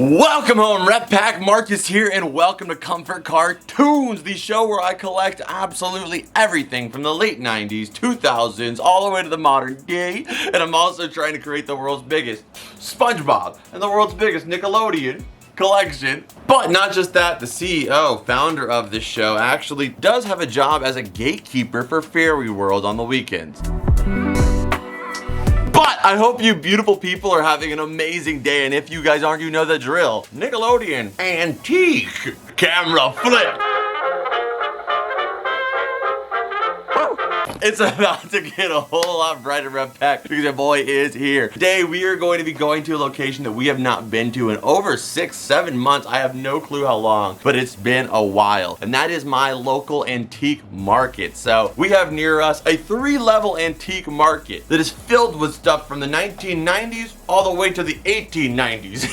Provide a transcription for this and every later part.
Welcome home, Rep Pack. Marcus here, and welcome to Comfort Cartoons, the show where I collect absolutely everything from the late 90s, 2000s, all the way to the modern day. And I'm also trying to create the world's biggest Spongebob and the world's biggest Nickelodeon collection. But not just that, the CEO, founder of this show, actually does have a job as a gatekeeper for Fairy World on the weekends. But I hope you beautiful people are having an amazing day, and if you guys aren't, you know the drill. Nickelodeon Antique Camera Flip. It's about to get a whole lot brighter, Rep Pack, because your boy is here. Today, we are going to be going to a location that we have not been to in over 6-7 months. I have no clue how long, but it's been a while. And that is my local antique market. So we have near us a 3-level antique market that is filled with stuff from the 1990s all the way to the 1890s.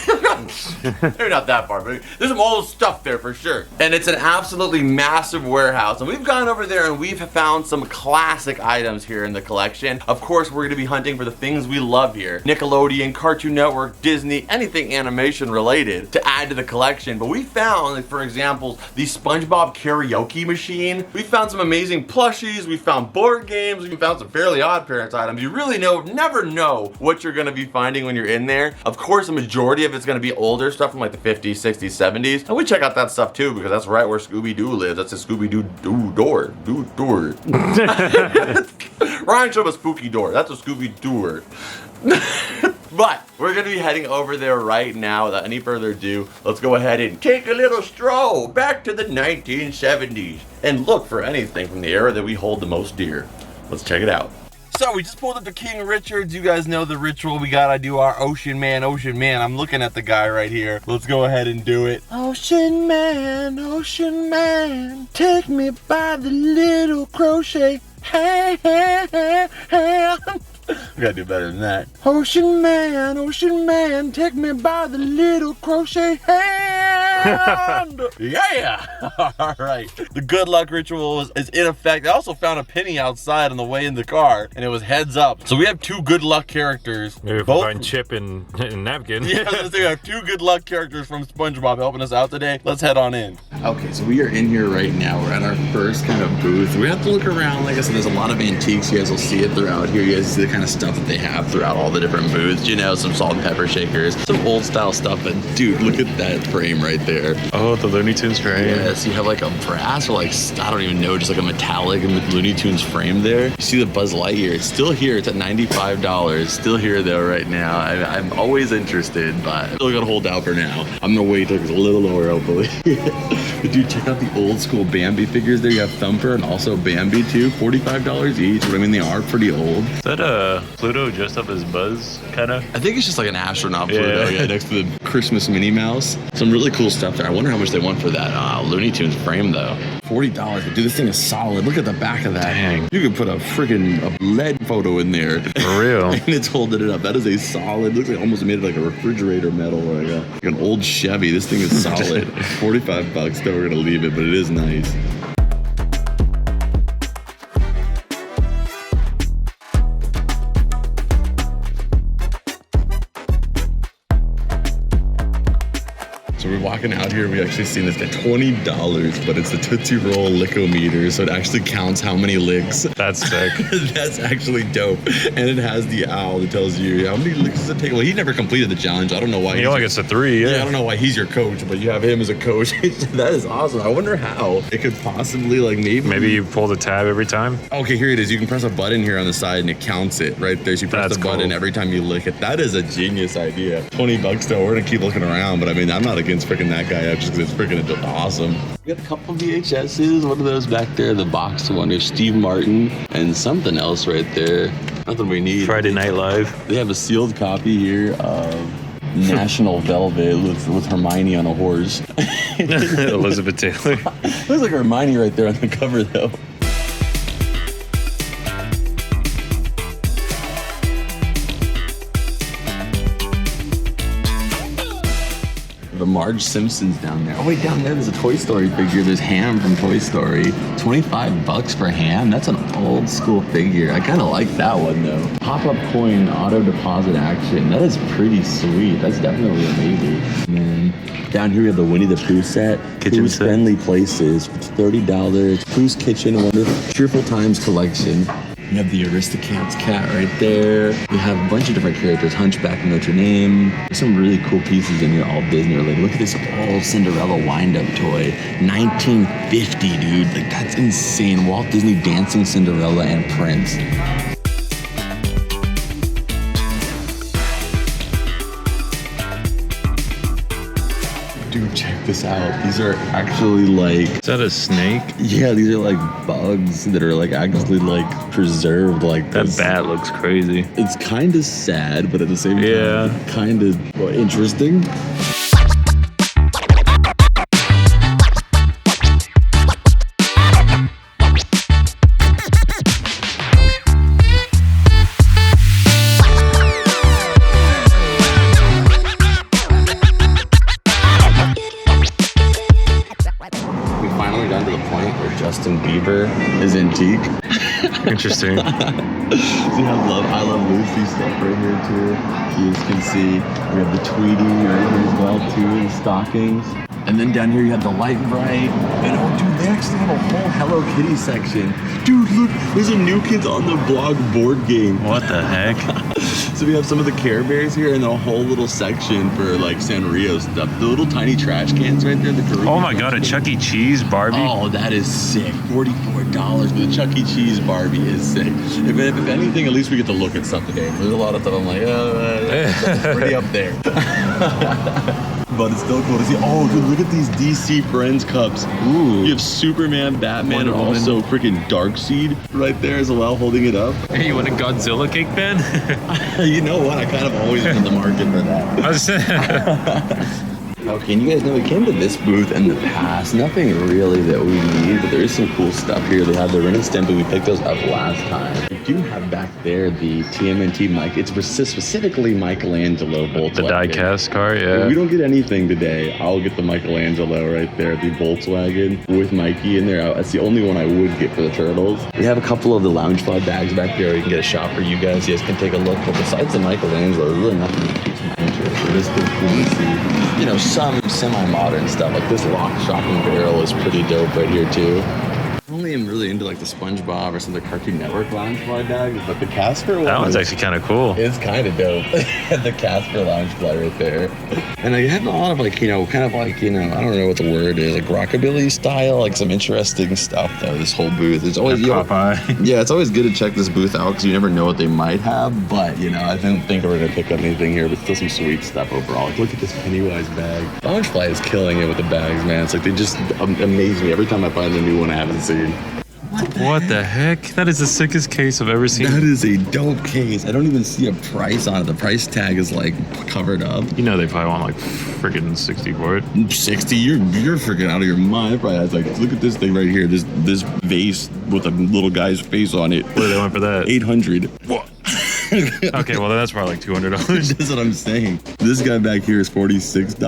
Maybe not that far, but there's some old stuff there for sure. And it's an absolutely massive warehouse. And we've gone over there and we've found some classic items here in the collection. Of course, we're going to be hunting for the things we love here. Nickelodeon, Cartoon Network, Disney, anything animation related to add to the collection. But we found, like, for example, the Spongebob karaoke machine. We found some amazing plushies. We found board games. We found some Fairly Odd Parents items. You really never know what you're going to be finding when you're in there. Of course, the majority of it's going to be older stuff from like the 50s, 60s, 70s. And we check out that stuff too, because that's right where Scooby-Doo lives. That's a Scooby-Doo door. Ryan showed a spooky door. That's a Scooby-Doo. But we're gonna be heading over there right now. Without any further ado, let's go ahead and take a little stroll back to the 1970s and look for anything from the era that we hold the most dear. Let's check it out. So we just pulled up to King Richard's. You guys know the ritual. We gotta do our Ocean Man. I'm looking at the guy right here. Let's go ahead and do it. Ocean Man, take me by the little crochet. Hey, hey, hey, hey. We gotta do better than that. Ocean Man, take me by the little crochet hand. Yeah! All right. The good luck ritual is in effect. I also found a penny outside on the way in the car, and it was heads up. So we have 2 good luck characters. Maybe if we find Chip and Napkin. Yeah, we have 2 good luck characters from SpongeBob helping us out today. Let's head on in. Okay, so we are in here right now. We're at our first kind of booth. We have to look around. Like I said, there's a lot of antiques. You guys will see it throughout here. You guys see the kind of stuff that they have throughout all the different booths. You know, some salt and pepper shakers, some old style stuff. But dude, look at that frame right there. Oh, the Looney Tunes frame. Yes, you have like a brass or like, I don't even know, just like a metallic Looney Tunes frame there. You see the Buzz Lightyear. It's still here. It's at $95. Still here though right now. I'm always interested, but I'm still gonna hold out for now. I'm gonna wait till it's a little lower, hopefully. But dude, check out the old school Bambi figures there. You have Thumper and also Bambi too. $45 each. But I mean, they are pretty old. Is that Pluto dressed up as Buzz, kind of? I think it's just like an astronaut Pluto, yeah, next to the Christmas Minnie Mouse. Some really cool stuff there. I wonder how much they want for that Looney Tunes frame though. $40, but dude, this thing is solid. Look at the back of that. Dang. You could put a freaking lead photo in there. For real. And it's holding it up. That is a solid, looks like almost made it like a refrigerator metal or like an old Chevy. This thing is solid. $45 though, we're gonna leave it, but it is nice. So we're walking out here, we actually seen this at $20, but it's the Tootsie Roll Lickometer, so it actually counts how many licks. That's sick. That's actually dope. And it has the owl that tells you how many licks does it take. Well, he never completed the challenge. I don't know why. He only gets a 3, yeah. I don't know why he's your coach, but you have him as a coach. That is awesome. I wonder how it could possibly, like, maybe you pull the tab every time. Okay, here it is. You can press a button here on the side and it counts it right there. So you press the button every time you lick it. That is a genius idea. $20 though. We're gonna keep looking around, but I mean, I'm not against freaking that guy up just because it's freaking awesome. We got a couple VHSs. What are those back there? The box one. There's Steve Martin and something else right there. Nothing we need. Friday Night Live. They have a sealed copy here of National Velvet with Hermione on a horse. Elizabeth Taylor. Looks like Hermione right there on the cover though. The Marge Simpsons down there. Oh wait, down there there's a Toy Story figure. There's Ham from Toy Story. $25 for Ham. That's an old school figure. I kind of like that one though. Pop-up coin auto deposit action. That is pretty sweet. That's definitely amazing. And Down here we have the Winnie the Pooh set. Kitchen Pooh's set. Friendly Places. It's $30. Pooh's Kitchen, Wonder, Cheerful Times collection. We have the Aristocats cat right there. We have a bunch of different characters. Hunchback of Notre Dame. There's some really cool pieces in here, all Disney related. Look at this old Cinderella wind-up toy. 1950, dude. Like, that's insane. Walt Disney dancing Cinderella and Prince. Dude, check this out. These are actually like... Is that a snake? Yeah, these are like bugs that are like actually like preserved like That this. bat looks crazy. It's kind of sad, but at the same time, Yeah. kind of interesting. We finally got to the point where Justin Bieber is antique. Interesting. See how I love Lucy stuff right here too. You guys can see we have the Tweety right here as well too, the stockings. And then down here you have the Light and Bright. And oh dude, they actually have a whole Hello Kitty section. Dude, look, there's a New Kids on the Block board game. What the heck? So we have some of the Care Bears here and then a whole little section for like Sanrio stuff. The little tiny trash cans right there. The Caribbean. Oh my god, a Chuck E. Cheese Barbie? Oh, that is sick. $44 for the Chuck E. Cheese Barbie is sick. If anything, at least we get to look at stuff today. There's a lot of stuff I'm like, that's pretty up there. But it's still cool to see. Oh, dude, look at these DC Friends cups. Ooh. You have Superman, Batman, Wonder and Woman. also freaking Darkseid right there as well, holding it up. Hey, you want a Godzilla cake, Ben? You know what? I kind of always been in the market for that. I was Okay, and you guys know we came to this booth in the past. Nothing really that we need, but there is some cool stuff here. They have the Ren and Stimpy. We picked those up last time. We do have back there the TMNT mic. It's specifically Michelangelo Volkswagen. the die-cast car, yeah. We don't get anything today. I'll get the Michelangelo right there, the Volkswagen with Mikey in there. That's the only one I would get for the Turtles. We have a couple of the Loungefly bags back there. You can get a shot for you guys. You guys can take a look. But besides the Michelangelo, there's really nothing that piques my interest. It is still cool to see, you know, some semi-modern stuff. Like this lock, shock, and barrel is pretty dope right here too. I only am really into like the Spongebob or some of the Cartoon Network Loungefly bags, but the Casper one. That one's actually kind of cool. It's kind of dope. The Casper Loungefly right there. And I have a lot of like, you know, kind of like, you know, I don't know what the word is, like rockabilly style, like some interesting stuff though, this whole booth. It's always, you know, Popeye. yeah, it's always good to check this booth out because you never know what they might have. But, you know, I don't think we're going to pick up anything here, but still some sweet stuff overall. Like, look at this Pennywise bag. Loungefly is killing it with the bags, man. It's like they just amaze me every time I find a new one I haven't seen. What the heck? That is the sickest case I've ever seen. That is a dope case. I don't even see a price on it. The price tag is like covered up. You know they probably want like freaking 60 for it. 60? You're freaking out of your mind. It probably has like, look at this thing right here. This vase with a little guy's face on it. What do they want for that? 800. What? Okay, well that's probably like $200. That's what I'm saying. This guy back here is $46.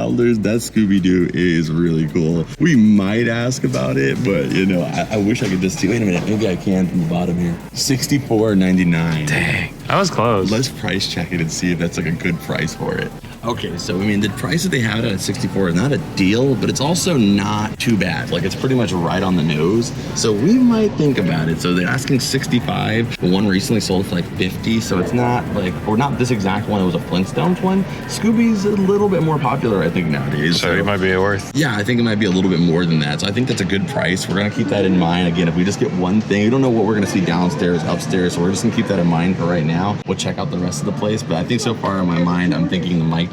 That Scooby-Doo is really cool. We might ask about it, but you know, I wish I could just see. Wait a minute, maybe I can from the bottom here. $64.99. Dang, I was close. Let's price check it and see if that's like a good price for it. Okay, so I mean, the price that they have it at 64 is not a deal, but it's also not too bad. Like, it's pretty much right on the nose. So we might think about it. So they're asking 65. The one recently sold for like 50. So it's not like, or not this exact one. It was a Flintstones one. Scooby's a little bit more popular, I think, nowadays. So it might be worth. Yeah, I think it might be a little bit more than that. So I think that's a good price. We're gonna keep that in mind. Again, if we just get one thing, we don't know what we're gonna see downstairs, upstairs. So we're just gonna keep that in mind for right now. We'll check out the rest of the place. But I think so far in my mind, I'm thinking the Mikey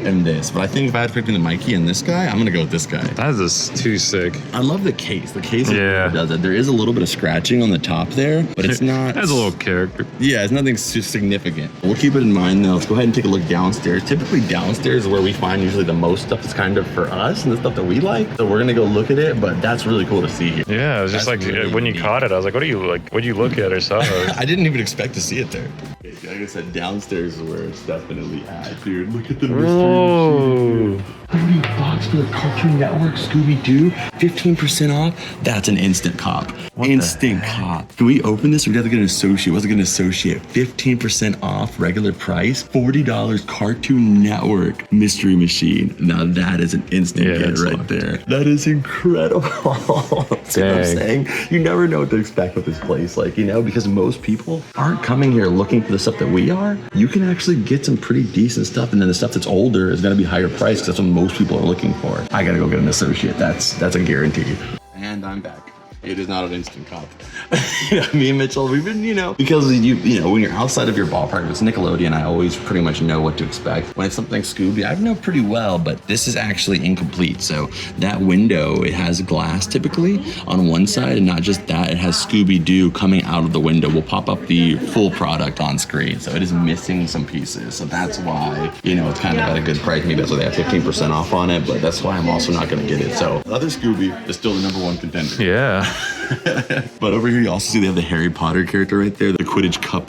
and this. But I think if I had to pick between the Mikey and this guy, I'm gonna go with this guy. That is just too sick. I love the case. The case Yeah. does it. There is a little bit of scratching on the top there, but it's not. Has a little character. Yeah, it's nothing significant. We'll keep it in mind though. Let's go ahead and take a look downstairs. Typically downstairs is where we find usually the most stuff that's kind of for us and the stuff that we like. So we're gonna go look at it, but that's really cool to see here. Yeah, it was just That's like really when you neat. caught it, I was like, what do you like? What do you look at or something? I didn't even expect to see it there. Like I said, downstairs is where it's definitely at, dude. Look at the mystery Whoa. machine. $30 for the Cartoon Network, Scooby-Doo, 15% off. That's an instant cop. Instant cop. Can we open this? We'd have to get an associate. What's it gonna associate? 15% off regular price, $40 Cartoon Network mystery machine. Now that is an instant get right there. That is incredible. See what I'm saying? You never know what to expect with this place, like, you know, because most people aren't coming here looking for the stuff that we are. You can actually get some pretty decent stuff, and then the stuff that's older is gonna be higher priced because that's what most people are looking for. I gotta go get an associate. That's a guarantee. And I'm back. It is not an instant cop. Me and Mitchell, we've been, you know, because you know, when you're outside of your ballpark, it's Nickelodeon, I always pretty much know what to expect. When it's something Scooby, I know pretty well, but this is actually incomplete. So that window, it has glass typically on one side, and not just that, it has Scooby-Doo coming out of the window. We'll pop up the full product on screen. So it is missing some pieces. So that's why, you know, it's kind of at a good price. Maybe that's why they have 15% off on it, but that's why I'm also not gonna get it. So other Scooby is still the #1 contender. Yeah. But over here you also see they have the Harry Potter character right there, the Quidditch Cup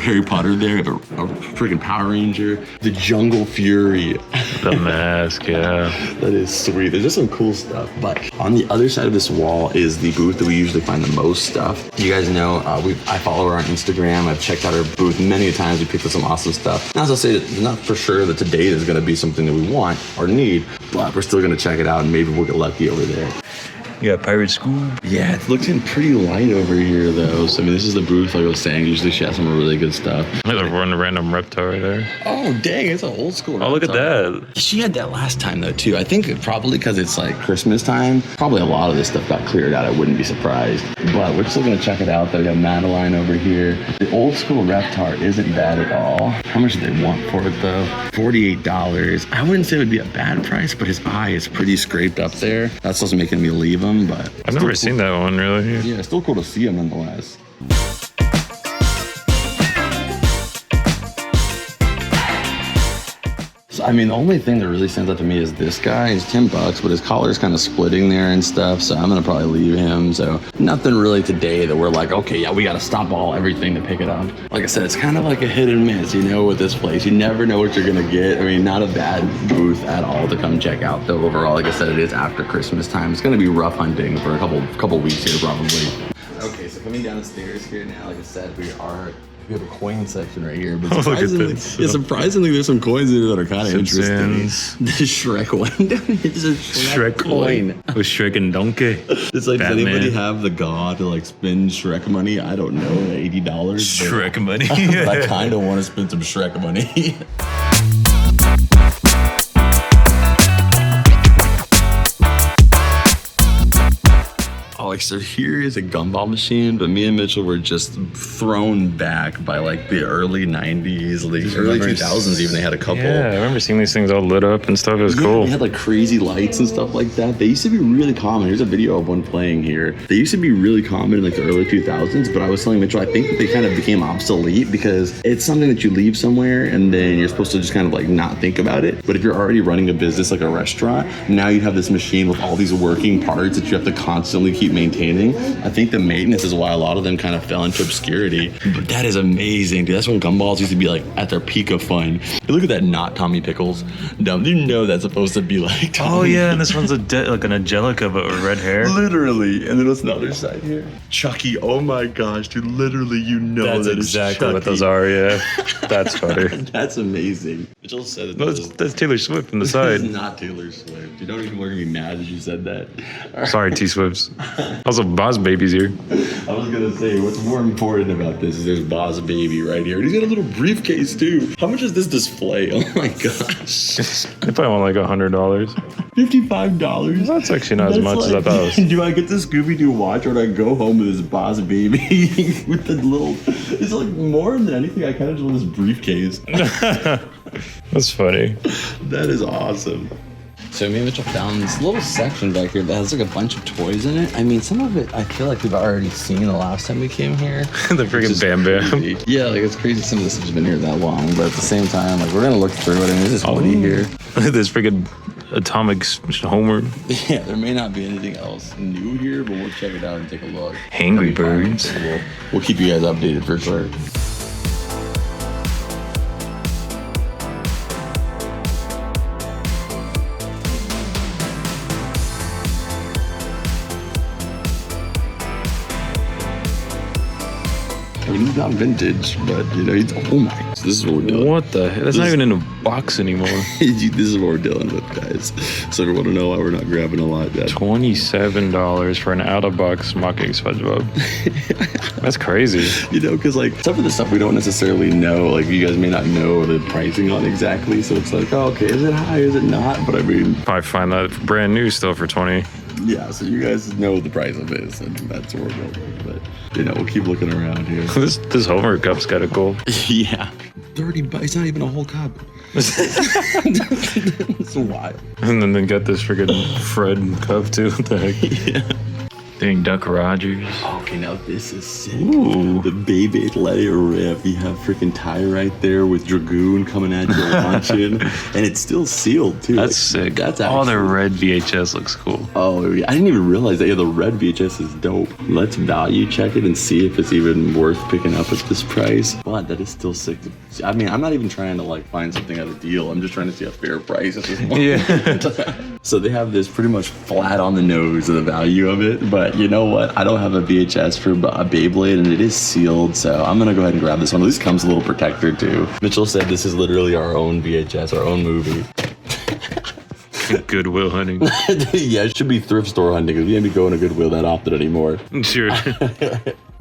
Harry Potter there, a freaking Power Ranger, the Jungle Fury. The mask, yeah. That is sweet. There's just some cool stuff. But on the other side of this wall is the booth that we usually find the most stuff. You guys know, I follow her on Instagram. I've checked out her booth many times. We picked up some awesome stuff. Now, as I'll say, not for sure that today is going to be something that we want or need, but we're still going to check it out and maybe we'll get lucky over there. You got Pirate School. Yeah, it's looking pretty light over here though. So I mean, this is the booth like I was saying. Usually she has some really good stuff. There's one random reptile right there. Oh dang, it's an old school reptile. Oh, look at that. She had that last time though too. I think probably because it's like Christmas time. Probably a lot of this stuff got cleared out. I wouldn't be surprised. But we're still gonna check it out though. We got Madeline over here. The old school reptile isn't bad at all. How much do they want for it though? $48. I wouldn't say it would be a bad price, but his eye is pretty scraped up there. That's what's making me leave him, but I've never seen that one really. Yeah, it's still cool to see him nonetheless. So, I mean, the only thing that really stands out to me is this guy. He's $10, but his collar's kind of splitting there and stuff, so I'm gonna probably leave him. So nothing really today that we're like, okay, yeah, we gotta stop everything to pick it up. Like I said, it's kind of like a hit and miss, you know, with this place. You never know what you're gonna get. I mean, not a bad booth at all to come check out, though. Overall, like I said, it is after Christmas time. It's gonna be rough hunting for a couple weeks here, probably. Okay, so coming down the stairs here now, like I said, we have a coin section right here, but surprisingly, there's some coins in there that are kind of interesting. The Shrek one. It's a Shrek coin. With Shrek and Donkey. It's like, Batman. Does anybody have the gall to like spend Shrek money? I don't know, $80. Shrek money. But I kind of want to spend some Shrek money. So here is a gumball machine, but me and Mitchell were just thrown back by like the early 90s, like early 2000s even. They had a couple. Yeah, I remember seeing these things all lit up and stuff. It was cool. They had like crazy lights and stuff like that. They used to be really common. Here's a video of one playing here. They used to be really common in like the early 2000s, but I was telling Mitchell, I think that they kind of became obsolete because it's something that you leave somewhere and then you're supposed to just kind of like not think about it. But if you're already running a business like a restaurant, now you have this machine with all these working parts that you have to constantly keep maintaining. I think the maintenance is why a lot of them kind of fell into obscurity. But that is amazing, dude. That's when gumballs used to be like at their peak of fun. Hey, look at that, not Tommy Pickles. You know that's supposed to be like Tommy. Oh yeah, and this one's like an Angelica but with red hair. Literally. And then what's the other side here? Chucky. Oh my gosh, dude. Literally, you know that's that exactly what those are. Yeah, that's funny. That's amazing. Mitchell said it. No, that's Taylor Swift on the side. It's not Taylor Swift. You don't even want to be mad that you said that. Sorry, T-Swifts. Also, Boss Baby's here. I was gonna say, what's more important about this is there's Boss Baby right here. And he's got a little briefcase too. How much is this display? Oh my gosh. They probably want like $100. $55. That's actually not as much as I thought. Do I get the Scooby-Doo watch or do I go home with this Boss Baby with the little, it's like more than anything, I kind of just want this briefcase. That's funny. That is awesome. So me and Mitchell found this little section back here that has like a bunch of toys in it. I mean, some of it I feel like we've already seen the last time we came here. The freaking Bam Bam. Crazy. Yeah, like it's crazy some of this has been here that long, but at the same time, like we're gonna look through it. I mean, there's this Woody here. Look at this freaking Atomic Homer. Yeah, there may not be anything else new here, but we'll check it out and take a look. Angry Birds. We'll keep you guys updated for sure. not vintage, but you know, oh my, so this is what we're doing. What the heck? That's not even in a box anymore. This is what we're dealing with, guys. So if you want to know why we're not grabbing a lot yet. $27 for an out-of-box mocking SpongeBob. That's crazy. You know, because like some of the stuff we don't necessarily know, like you guys may not know the pricing on exactly. So it's like, oh, okay, is it high? Is it not? But I mean, I find that brand new still for 20. Yeah, so you guys know the price of this, and that's where we're going. But you know, we'll keep looking around here. This Homer cup's kind of cool. Yeah, $30. It's not even a whole cup. It's wild. And then they got this freaking Fred cup too. What the heck? Yeah. Dang, Duck Rogers. Okay, now this is sick. Ooh. The Beyblade Let It Rip. You have freaking Ty right there with Dragoon coming at you launching, and it's still sealed too. That's sick. That's actually... Oh, the actually... red VHS looks cool. Oh, yeah. I didn't even realize that. Yeah, the red VHS is dope. Let's value check it and see if it's even worth picking up at this price. But that is still sick. I mean, I'm not even trying to like find something at a deal. I'm just trying to see a fair price at this point. Yeah. So they have this pretty much flat on the nose of the value of it, but you know what? I don't have a VHS for a Beyblade, and it is sealed, so I'm gonna go ahead and grab this one. At least comes a little protector too. Mitchell said this is literally our own VHS, our own movie. Goodwill hunting. Yeah, it should be thrift store hunting because we can't be going to Goodwill that often anymore. Sure.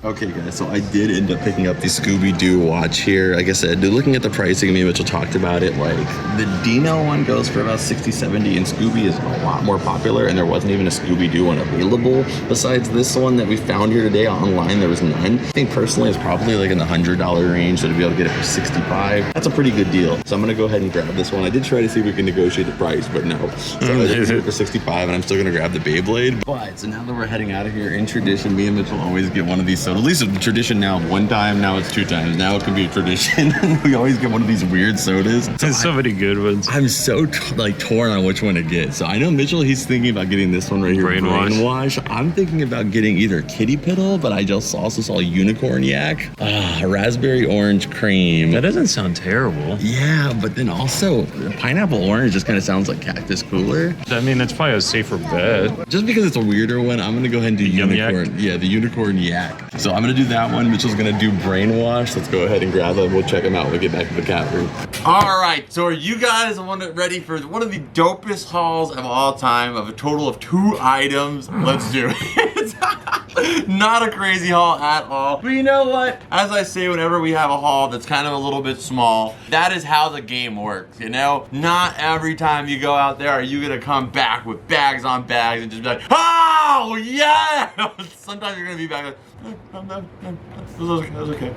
Okay, guys, so I did end up picking up the Scooby-Doo watch here. Like I said, looking at the pricing, me and Mitchell talked about it. Like, the Dino one goes for about $60, $70, and Scooby is a lot more popular, and there wasn't even a Scooby-Doo one available. Besides this one that we found here today online, there was none. I think personally it's probably like in the $100 range, so to be able to get it for $65, that's a pretty good deal. So I'm gonna go ahead and grab this one. I did try to see if we can negotiate the price, but no. So I did get it for $65, and I'm still gonna grab the Beyblade. But, so now that we're heading out of here, in tradition, me and Mitchell always get one of these sodas. At least a tradition now, one time, now it's two times. Now it can be a tradition. We always get one of these weird sodas. There's so many good ones. I'm so torn on which one to get. So I know Mitchell, he's thinking about getting this one right here, Brainwash. I'm thinking about getting either Kitty Piddle, but I just also saw Unicorn Yak. Raspberry Orange Cream. That doesn't sound terrible. Yeah, but then also Pineapple Orange just kind of sounds like Cactus Cooler. I mean, that's probably a safer bet. Just because it's a weirder one, I'm gonna go ahead and do Unicorn. Yeah, the Unicorn Yak. So I'm gonna do that one. Mitchell's gonna do Brainwash. Let's go ahead and grab them. We'll check them out when we get back to the cat room. All right, so are you guys ready for one of the dopest hauls of all time of a total of 2 items? Let's do it. Not a crazy haul at all. But you know what? As I say, whenever we have a haul that's kind of a little bit small, that is how the game works, you know? Not every time you go out there are you gonna come back with bags on bags and just be like, oh, yeah! Sometimes you're gonna be back like, it was okay.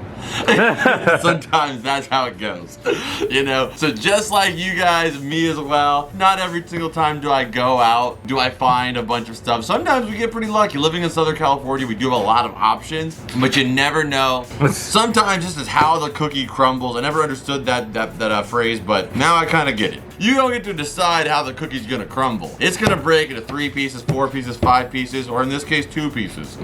Sometimes that's how it goes, you know? So just like you guys, me as well, not every single time do I go out, do I find a bunch of stuff. Sometimes we get pretty lucky. Living in Southern California, we do have a lot of options, but you never know. Sometimes this is how the cookie crumbles. I never understood that phrase, but now I kind of get it. You don't get to decide how the cookie's gonna crumble. It's gonna break into 3 pieces, 4 pieces, 5 pieces, or in this case, 2 pieces.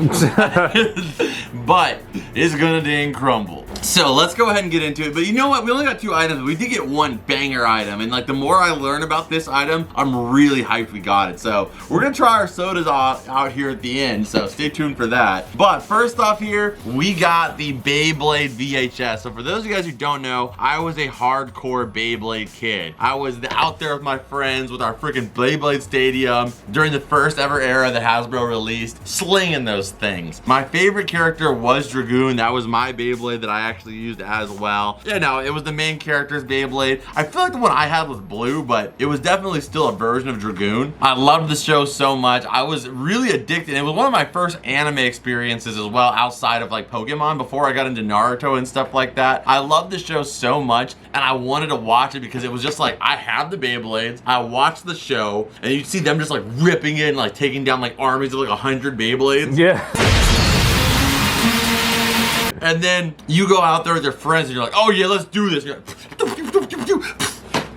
But it's gonna dang crumble. So let's go ahead and get into it. But you know what? We only got 2 items. We did get 1 banger item. And like the more I learn about this item, I'm really hyped we got it. So we're gonna try our sodas out here at the end. So stay tuned for that. But first off here, we got the Beyblade VHS. So for those of you guys who don't know, I was a hardcore Beyblade kid. I was out there with my friends with our freaking Beyblade Stadium during the first ever era that Hasbro released, slinging those things. My favorite character was Dragoon. That was my Beyblade that I actually used as well. Yeah, no, it was the main character's Beyblade. I feel like the one I had was blue, but it was definitely still a version of Dragoon. I loved the show so much. I was really addicted. It was one of my first anime experiences as well, outside of like Pokemon, before I got into Naruto and stuff like that. I loved the show so much, and I wanted to watch it because it was just like, I have the Beyblades, I watched the show, and you'd see them just like ripping it and like taking down like armies of like 100 Beyblades. Yeah. And then you go out there with your friends and you're like, oh yeah, let's do this.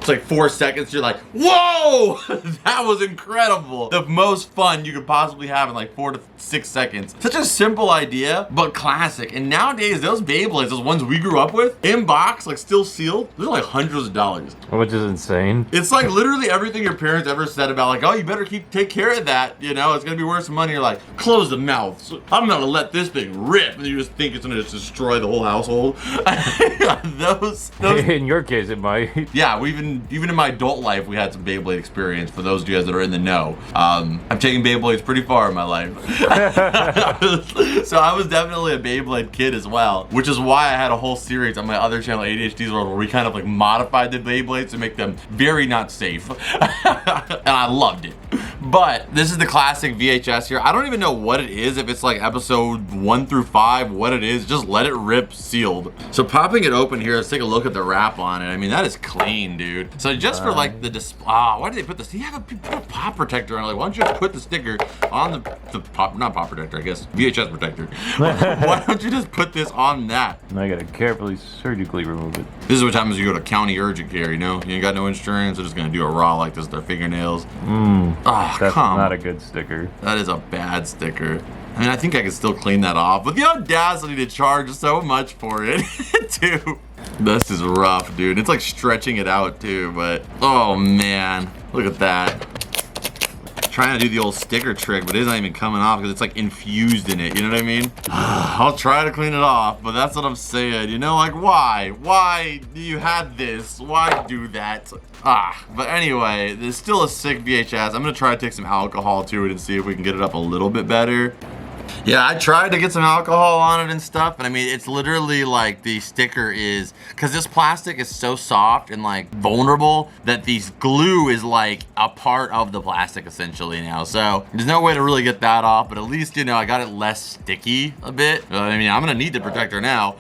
It's like 4 seconds, you're like, whoa! That was incredible. The most fun you could possibly have in like 4 to 6 seconds. Such a simple idea, but classic. And nowadays, those Beyblades, those ones we grew up with, in box, like still sealed, they're like hundreds of dollars. Which is insane. It's like literally everything your parents ever said about like, oh, you better take care of that, you know, it's gonna be worth some money. You're like, close the mouth. So I'm gonna let this thing rip, and you just think it's gonna just destroy the whole household. those In your case, it might. Yeah, even in my adult life, we had some Beyblade experience. For those of you guys that are in the know, I've taken Beyblades pretty far in my life. So I was definitely a Beyblade kid as well, which is why I had a whole series on my other channel, ADHD's World, where we kind of like modified the Beyblades to make them very not safe. And I loved it. But this is the classic VHS here. I don't even know what it is, if it's like episode 1 through 5, what it is. Just let it rip, sealed. So popping it open here, let's take a look at the wrap on it. I mean, that is clean, dude. So just for like the display, why did they put this? You have a pop protector on it. Like, why don't you just put the sticker on the pop, not pop protector, I guess, VHS protector. Why don't you just put this on that? And I gotta carefully, surgically remove it. This is what happens when you go to county urgent care, you know? You ain't got no insurance, they're just gonna do a raw like this with their fingernails. That's Come not a good sticker. That is a bad sticker. I mean, I think I can still clean that off, but the audacity to charge so much for it, too. This is rough, dude. It's like stretching it out, too, but oh man, look at that. Trying to do the old sticker trick, but it's not even coming off because it's like infused in it, you know what I mean? I'll try to clean it off, but that's what I'm saying, you know, like why? Why do you have this? Why do that? But anyway, there's still a sick VHS. I'm gonna try to take some alcohol to it and see if we can get it up a little bit better. Yeah, I tried to get some alcohol on it and stuff, and I mean, it's literally like the sticker is, because this plastic is so soft and like vulnerable that the glue is like a part of the plastic essentially now. So there's no way to really get that off, but at least, you know, I got it less sticky a bit. I mean, I'm gonna need the protector now.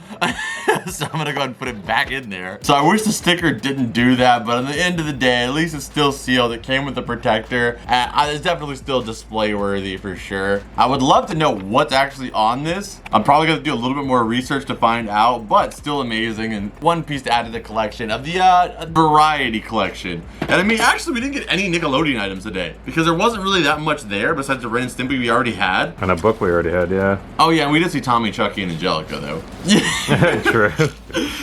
So I'm gonna go ahead and put it back in there. So I wish the sticker didn't do that, but at the end of the day, at least it's still sealed. It came with the protector. It's definitely still display worthy for sure. I would love to know what's actually on this. I'm probably gonna do a little bit more research to find out, but still amazing, and one piece to add to the collection of the variety collection. And I mean, actually, we didn't get any Nickelodeon items today because there wasn't really that much there besides the Ren and Stimpy we already had. And a book we already had, yeah. Oh yeah, and we did see Tommy, Chucky, and Angelica though. True.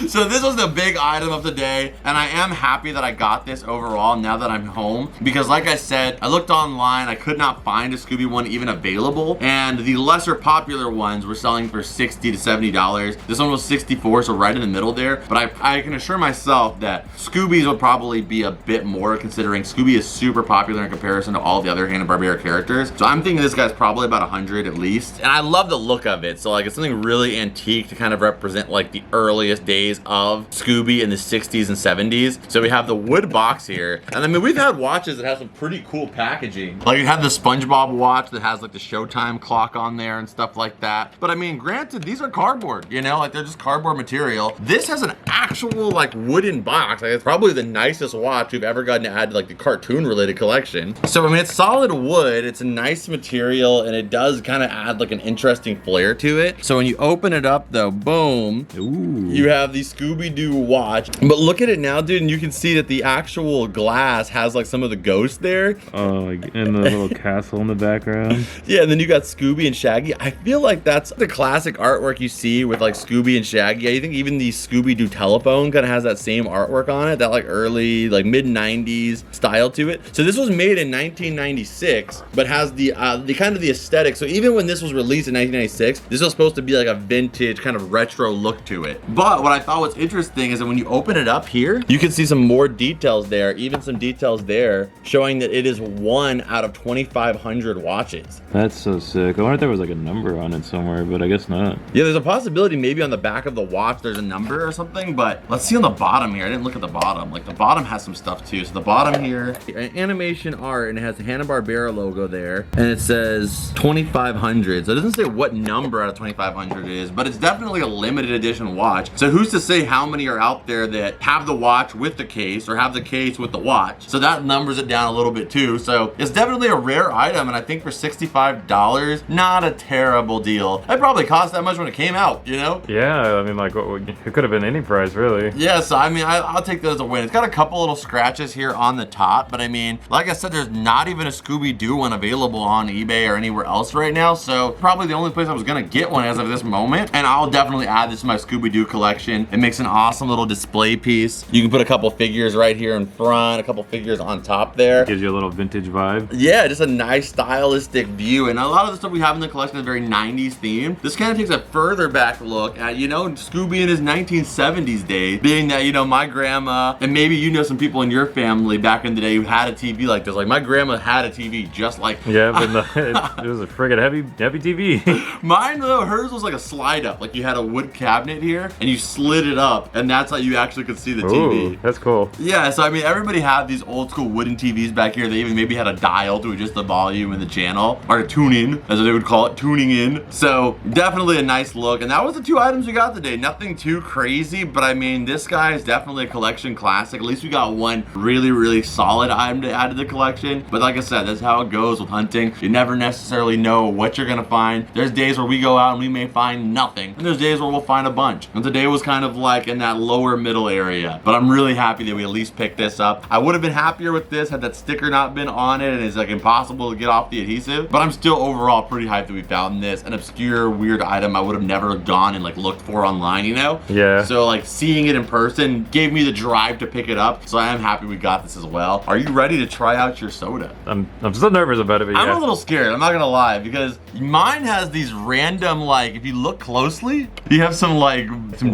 So this was the big item of the day, and I am happy that I got this overall now that I'm home, because like I said, I looked online, I could not find a Scooby one even available, and the lesser popular ones were selling for $60 to $70. This one was $64, so right in the middle there, but I can assure myself that Scooby's will probably be a bit more, considering Scooby is super popular in comparison to all the other Hanna-Barbera characters. So I'm thinking this guy's probably about 100 at least, and I love the look of it. So like, it's something really antique to kind of represent like the earliest days of Scooby in the 60s and 70s. So we have the wood box here, and I mean, we've had watches that have some pretty cool packaging. Like you have the Spongebob watch that has like the Showtime clock on there and stuff like that. But I mean, granted, these are cardboard, you know, like they're just cardboard material. This has an actual like wooden box. Like, it's probably the nicest watch we've ever gotten to add to like the cartoon related collection. So I mean, it's solid wood, it's a nice material, and it does kind of add like an interesting flair to it. So when you open it up though, boom, ooh, you have the Scooby-Doo watch. But look at it now, dude, and you can see that the actual glass has like some of the ghosts there. Oh, and the little castle in the background. Yeah, and then you got Scooby and Shaggy. I feel like that's the classic artwork you see with like Scooby and Shaggy. I think even the Scooby-Doo telephone kind of has that same artwork on it, that like early, like mid-90s style to it. So this was made in 1996, but has the kind of the aesthetic. So even when this was released in 1996, this was supposed to be like a vintage kind of retro look to it. But what I thought was interesting is that when you open it up here, you can see some more details there, even some details there showing that it is 1 out of 2,500 watches. That's so sick. I wonder if there was like a number on it somewhere, but I guess not. Yeah, there's a possibility maybe on the back of the watch there's a number or something, but let's see on the bottom here. I didn't look at the bottom. Like the bottom has some stuff too. So the bottom here, animation art, and it has the Hanna-Barbera logo there, and it says 2,500. So it doesn't say what number out of 2,500 it is, but it's definitely a limited edition watch. watch. So who's to say how many are out there that have the watch with the case or have the case with the watch? So that numbers it down a little bit too. So it's definitely a rare item, and I think for $65, not a terrible deal. It probably cost that much when it came out, you know? Yeah, I mean, like, it could have been any price, really. Yeah, so I mean, I'll take that as a win. It's got a couple little scratches here on the top, but I mean, like I said, there's not even a Scooby-Doo one available on eBay or anywhere else right now, so probably the only place I was gonna get one as of this moment, and I'll definitely add this to my Scooby-Doo collection. It makes an awesome little display piece. You can put a couple figures right here in front, a couple figures on top there. Gives you a little vintage vibe. Yeah, just a nice stylistic view, and a lot of the stuff we have in the collection is very 90s themed. This kind of takes a further back look at, you know, Scooby in his 1970s days, being that, you know, my grandma, and maybe you know some people in your family back in the day who had a TV like this. Like, my grandma had a TV just like... Yeah, but it was a friggin' heavy TV. Mine, though, hers was like a slide up. Like, you had a wood cabinet here, and you slid it up, and that's how you actually could see the TV. Ooh, that's cool. Yeah, so I mean, everybody had these old school wooden TVs back here. They even maybe had a dial to adjust the volume and the channel, or a tune in, as they would call it, tuning in. So definitely a nice look, and that was the two items we got today. Nothing too crazy, but I mean, this guy is definitely a collection classic. At least we got one really solid item to add to the collection. But like I said, that's how it goes with hunting. You never necessarily know what you're gonna find. There's days where we go out and we may find nothing, and there's days where we'll find a bunch. And today was kind of like in that lower middle area, but I'm really happy that we at least picked this up. I would have been happier with this had that sticker not been on it, and it's like impossible to get off the adhesive, but I'm still overall pretty hyped that we found this, an obscure weird item I would have never gone and like looked for online, you know? Yeah. So like seeing it in person gave me the drive to pick it up, so I am happy we got this as well. Are you ready to try out your soda? I'm still nervous about it, but I'm yeah. a little scared, I'm not gonna lie, because mine has these random, like, if you look closely, you have some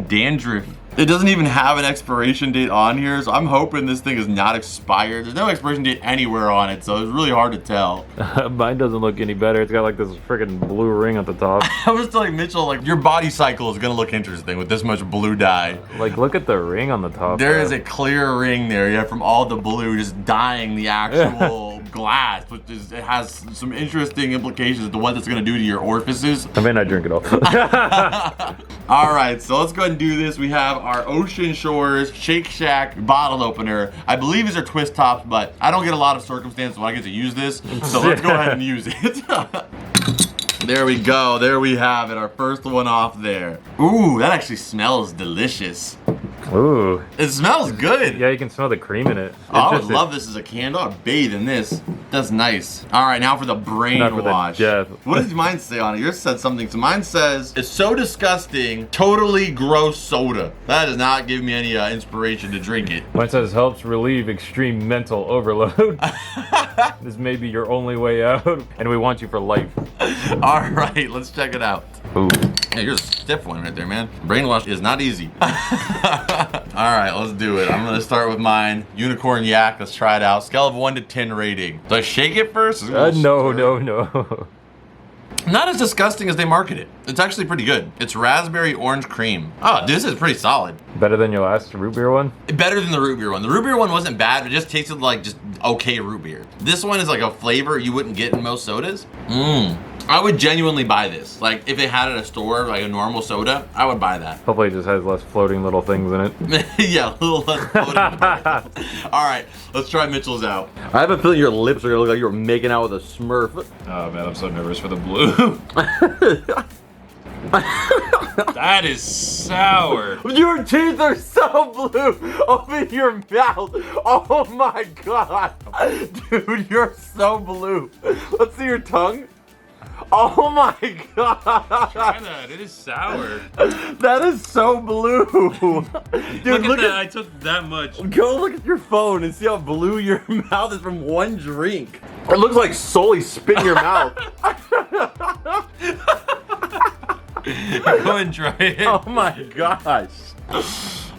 dandruff. It doesn't even have an expiration date on here, so I'm hoping this thing is not expired. There's no expiration date anywhere on it, so it's really hard to tell. Mine doesn't look any better. It's got like this freaking blue ring at the top. I was telling Mitchell, like, your body cycle is gonna look interesting with this much blue dye. Like, look at the ring on the top. There is a clear ring there, yeah, from all the blue just dyeing the actual glass, which is, it has some interesting implications to what it's gonna do to your orifices. I may not drink it all. All right, so let's go ahead and do this. We have our Ocean Shores Shake Shack bottle opener. I believe these are twist tops, but I don't get a lot of circumstances when I get to use this, so let's go ahead and use it. There we go. There we have it. Our first one off there. Ooh, that actually smells delicious. Ooh. It smells good. Yeah, you can smell the cream in it. Oh, I would love this as a candle. I'd bathe in this. That's nice. All right, now for the brainwash. What does mine say on it? Yours said something. So mine says, it's so disgusting, totally gross soda. That does not give me any inspiration to drink it. Mine says, helps relieve extreme mental overload. This may be your only way out, and we want you for life. All right, let's check it out. Ooh. Yeah, you're a stiff one right there, man. Brainwash is not easy. All right, let's do it. I'm gonna start with mine. Unicorn Yak, let's try it out. Scale of 1 to 10 rating. Do I shake it first? No. Not as disgusting as they market it. It's actually pretty good. It's raspberry orange cream. Oh, this is pretty solid. Better than your last root beer one? Better than the root beer one. The root beer one wasn't bad, but it just tasted like just okay root beer. This one is like a flavor you wouldn't get in most sodas. I would genuinely buy this. Like, if it had it at a store, like a normal soda, I would buy that. Hopefully it just has less floating little things in it. Yeah, a little less floating. All right, let's try Mitchell's out. I have a feeling your lips are gonna look like you were making out with a Smurf. Oh man, I'm so nervous for the blue. That is sour. Your teeth are so blue. Open your mouth. Oh my god. Dude, you're so blue. Let's see your tongue. Oh my god. Try that. It is sour. That is so blue. Dude, look at that. I took that much. Go look at your phone and see how blue your mouth is from one drink. It looks like Sully spit in your mouth. Go and try it. Oh my gosh.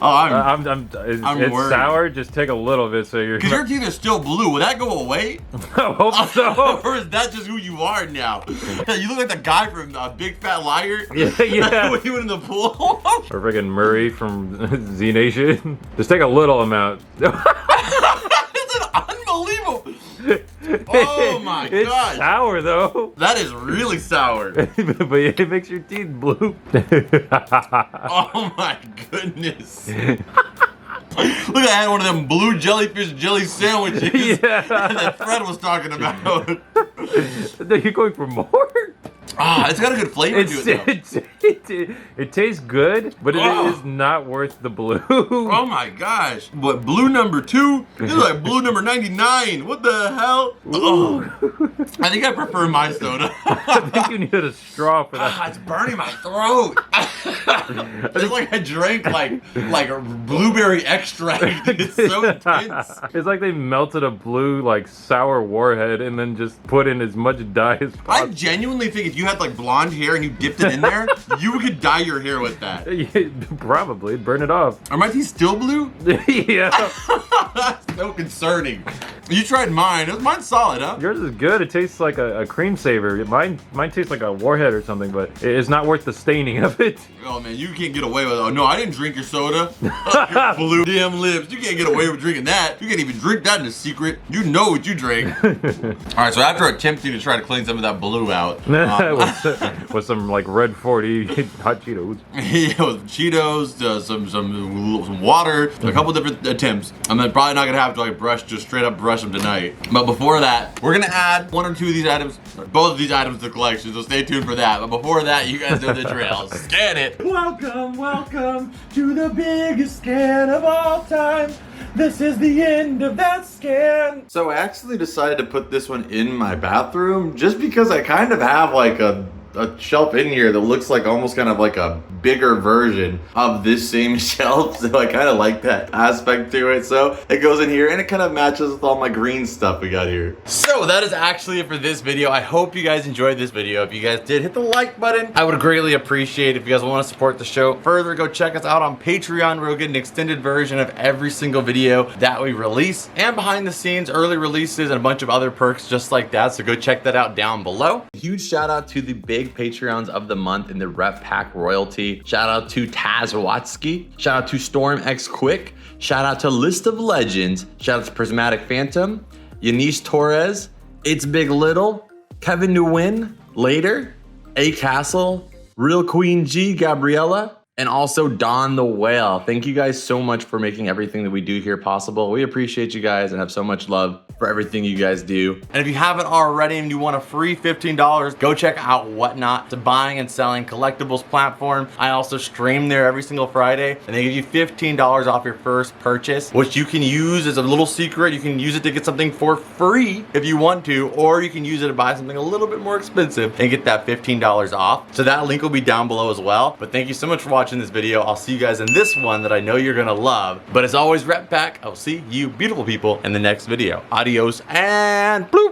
Oh, it's worried. sour. Just take a little bit so you're. Because your teeth are still blue. Will that go away? I hope so. Or is that just who you are now? You look like the guy from Big Fat Liar. Yeah. When he went in the pool. Or friggin' Murray from Z Nation. Just take a little amount. It's an Unbelievable. Oh my It's gosh. sour though. That is really sour. But it makes your teeth blue. Oh my goodness. Look, I had one of them blue jellyfish jelly sandwiches that Fred was talking about. You're going for more? Ah, it's got a good flavor to it though. It tastes good, but it is not worth the blue. Oh my gosh. What, blue number 2? This is like blue number 99. What the hell? Oh. I think I prefer my soda. I think you needed a straw for that. Ah, it's burning my throat. It's like I drank like a blueberry extract. It's so intense. It's like they melted a blue like sour warhead and then just put in as much dye as I possible. genuinely think if you had like blonde hair and you dipped it in there, you could dye your hair with that. Probably burn it off. Are my teeth still blue? Yeah. That's so concerning. You tried mine. Mine's solid, huh? Yours is good. It tastes like a cream saver. Mine tastes like a warhead or something, but it's not worth the staining of it. Oh man, you can't get away with it. Oh no, I didn't drink your soda. Your blue damn lips. You can't get away with drinking that. You can't even drink that in a secret. You know what you drink. Alright, so after attempting to try to clean some of that blue out. With some like red 40 hot Cheetos. Yeah, with Cheetos, some water, a couple different attempts. I'm probably not gonna have to like just straight up brush them tonight. But before that, we're gonna add 1 or 2 of these items, or both of these items to the collection, so stay tuned for that. But before that, you guys know the drill. Scan it. Welcome to the biggest scan of all time. This is the end of that scan. So I actually decided to put this one in my bathroom just because I kind of have like a shelf in here that looks like almost kind of like a bigger version of this same shelf, so I kind of like that aspect to it. So it goes in here and it kind of matches with all my green stuff we got here. So that is actually it for this video. I hope you guys enjoyed this video. If you guys did, hit the like button. I would greatly appreciate it. If you guys want to support the show further, go check us out on Patreon, where you'll get an extended version of every single video that we release, and behind the scenes early releases and a bunch of other perks just like that. So go check that out down below. Huge shout out to the big Patreons of the month in the Rep Pack royalty. Shout out to Taz Watsky. Shout out to Storm X Quick. Shout out to List of Legends. Shout out to Prismatic Phantom, Yanis Torres, It's Big Little, Kevin Nguyen, Later, A Castle, Real Queen G, Gabriella, and also Don the Whale. Thank you guys so much for making everything that we do here possible. We appreciate you guys and have so much love for everything you guys do. And if you haven't already and you want a free $15, go check out Whatnot. It's a buying and selling collectibles platform. I also stream there every single Friday, and they give you $15 off your first purchase, which you can use as a little secret. You can use it to get something for free if you want to, or you can use it to buy something a little bit more expensive and get that $15 off. So that link will be down below as well. But thank you so much for watching this video. I'll see you guys in this one that I know you're gonna love. But as always, Rep Pack, I'll see you beautiful people in the next video. Adios and bloop.